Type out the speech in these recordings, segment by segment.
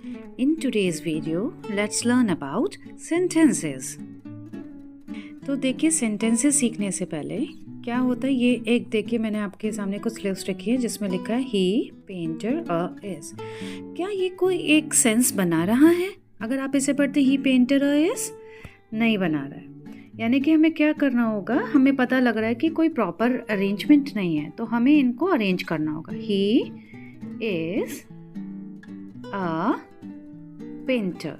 In today's video, let's learn about sentences. तो देखिए sentences सीखने से पहले क्या होता है, ये एक देखिए मैंने आपके सामने कुछ लिस्ट रखी है जिसमें लिखा है ही, पेंटर, अ, इज। क्या ये कोई एक सेंस बना रहा है? अगर आप इसे पढ़ते ही, पेंटर, अ, इज नहीं बना रहा है। यानी कि हमें क्या करना होगा, हमें पता लग रहा है कि कोई प्रॉपर अरेंजमेंट नहीं है, तो हमें इनको अरेंज करना होगा। He is a painter.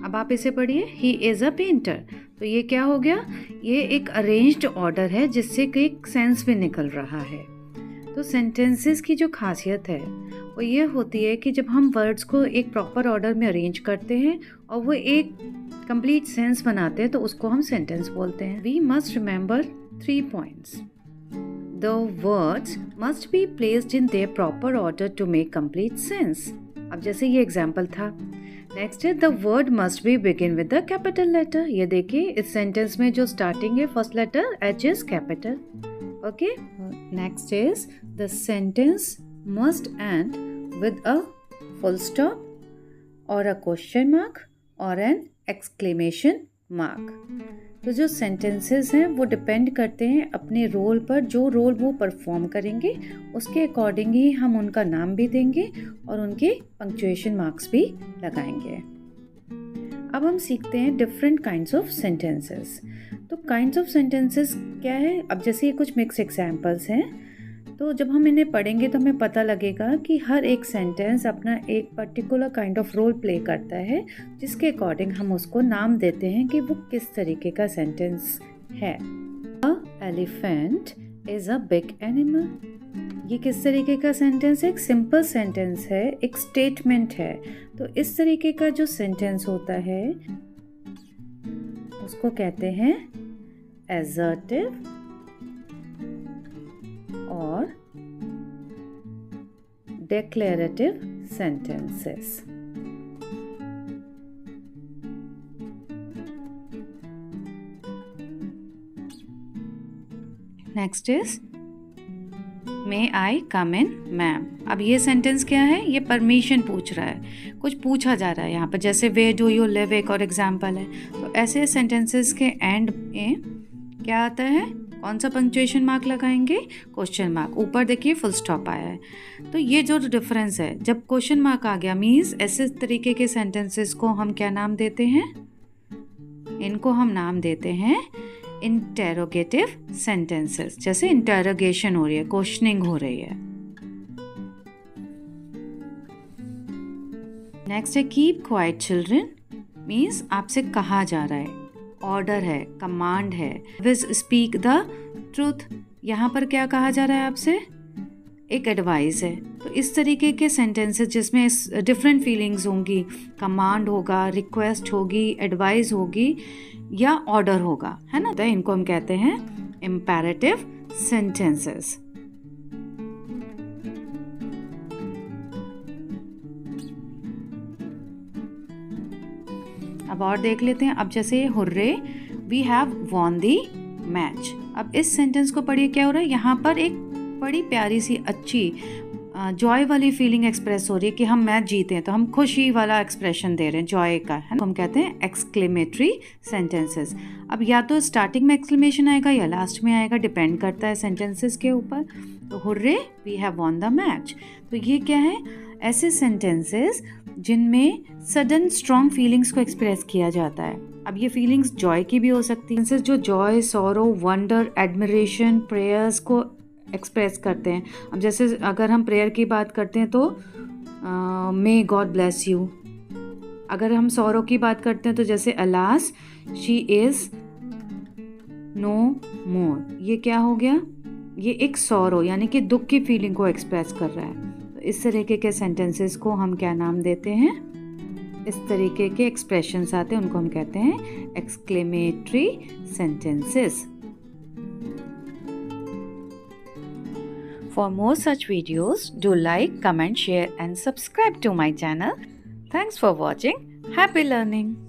अब आप इसे पढ़िए, ही इज अ पेंटर। तो ये क्या हो गया, ये एक अरेंज्ड ऑर्डर है जिससे एक सेंस भी निकल रहा है। तो सेंटेंसेस की जो खासियत है वो ये होती है कि जब हम वर्ड्स को एक प्रॉपर ऑर्डर में अरेंज करते हैं और वो एक कंप्लीट सेंस बनाते हैं तो उसको हम सेंटेंस बोलते हैं। We must remember 3 points. The words must be placed in their proper order to make complete sense. अब जैसे ये एग्जाम्पल था। नेक्स्ट है, the word must be begin with the capital letter. ये देखिए इस सेंटेंस में जो स्टार्टिंग है first letter H is capital. Okay, next is the sentence must end with a full stop और अ क्वेश्चन मार्क और an exclamation mark. तो जो सेंटेंसेस हैं वो डिपेंड करते हैं अपने रोल पर, जो रोल वो परफॉर्म करेंगे उसके अकॉर्डिंग ही हम उनका नाम भी देंगे और उनके पंक्चुएशन मार्क्स भी लगाएंगे। अब हम सीखते हैं डिफरेंट काइंड्स ऑफ सेंटेंसेस। तो काइंड्स ऑफ सेंटेंसेस क्या है? अब जैसे ये कुछ मिक्स एग्जाम्पल्स हैं, तो जब हम इन्हें पढ़ेंगे तो हमें पता लगेगा कि हर एक सेंटेंस अपना एक particular kind of role play करता है, जिसके अकॉर्डिंग हम उसको नाम देते हैं कि वो किस तरीके का सेंटेंस है। अ elephant is a big animal. ये किस तरीके का सेंटेंस है? एक सिंपल सेंटेंस है, एक स्टेटमेंट है। तो इस तरीके का जो सेंटेंस होता है उसको कहते हैं एसर्टिव और declarative sentences. Next is May I come in, ma'am. अब ये सेंटेंस क्या है? ये परमिशन पूछ रहा है, कुछ पूछा जा रहा है यहाँ पर। जैसे Where do you live एक और एग्जाम्पल है। तो ऐसे सेंटेंसेस के एंड में क्या आता है? कौन सा पंक्चुएशन मार्क लगाएंगे? Question mark. ऊपर देखिए फुल स्टॉप आया है। तो ये जो डिफरेंस है, जब क्वेश्चन मार्क आ गया मीन्स ऐसे तरीके के सेंटेंसेस को हम क्या नाम देते हैं? इनको हम नाम देते हैं इंटेरोगेटिव सेंटेंसेस। जैसे इंटेरोगेशन हो रही है, क्वेश्चनिंग हो रही है। नेक्स्ट है कीप क्वाइट चिल्ड्रन, मीन्स आपसे कहा जा रहा है, ऑर्डर है, कमांड है। विज स्पीक द ट्रूथ, यहाँ पर क्या कहा जा रहा है आपसे? एक एडवाइस है। तो इस तरीके के सेंटेंसेस जिसमें डिफरेंट फीलिंग्स होंगी, कमांड होगा, रिक्वेस्ट होगी, एडवाइस होगी या ऑर्डर होगा, है ना? तो इनको हम कहते हैं इम्पेरेटिव सेंटेंसेस। अब और देख लेते हैं। अब जैसे hurray we have won the match. अब इस सेंटेंस को पढ़िए, क्या हो रहा है यहाँ पर? एक बड़ी प्यारी सी अच्छी जॉय वाली फीलिंग एक्सप्रेस हो रही है कि हम मैच जीते हैं, तो हम खुशी वाला एक्सप्रेशन दे रहे हैं, जॉय का, है ना? हम कहते हैं एक्सक्लेमेटरी सेंटेंसेस। अब या तो स्टार्टिंग में एक्सक्लेमेशन आएगा या लास्ट में आएगा, डिपेंड करता है सेंटेंसेस के ऊपर। तो hurray we have won the match, तो ये क्या है? ऐसे सेंटेंसेस जिनमें सडन स्ट्रॉन्ग फीलिंग्स को एक्सप्रेस किया जाता है। अब ये फीलिंग्स जॉय की भी हो सकती हैं, जो Joy, sorrow, wonder, admiration, prayers को एक्सप्रेस करते हैं। अब जैसे अगर हम प्रेयर की बात करते हैं तो मे गॉड ब्लेस यू। अगर हम सॉरो की बात करते हैं तो जैसे अलास शी इज नो मोर। ये क्या हो गया? ये एक सॉरो यानी कि दुख की फीलिंग को एक्सप्रेस कर रहा है। तो इस तरीके के सेंटेंसेस को हम क्या नाम देते हैं? इस तरीके के एक्सप्रेशंस आते हैं उनको हम कहते हैं exclamatory sentences. For more such videos, do like, comment, share and subscribe to my channel. Thanks for watching. Happy learning!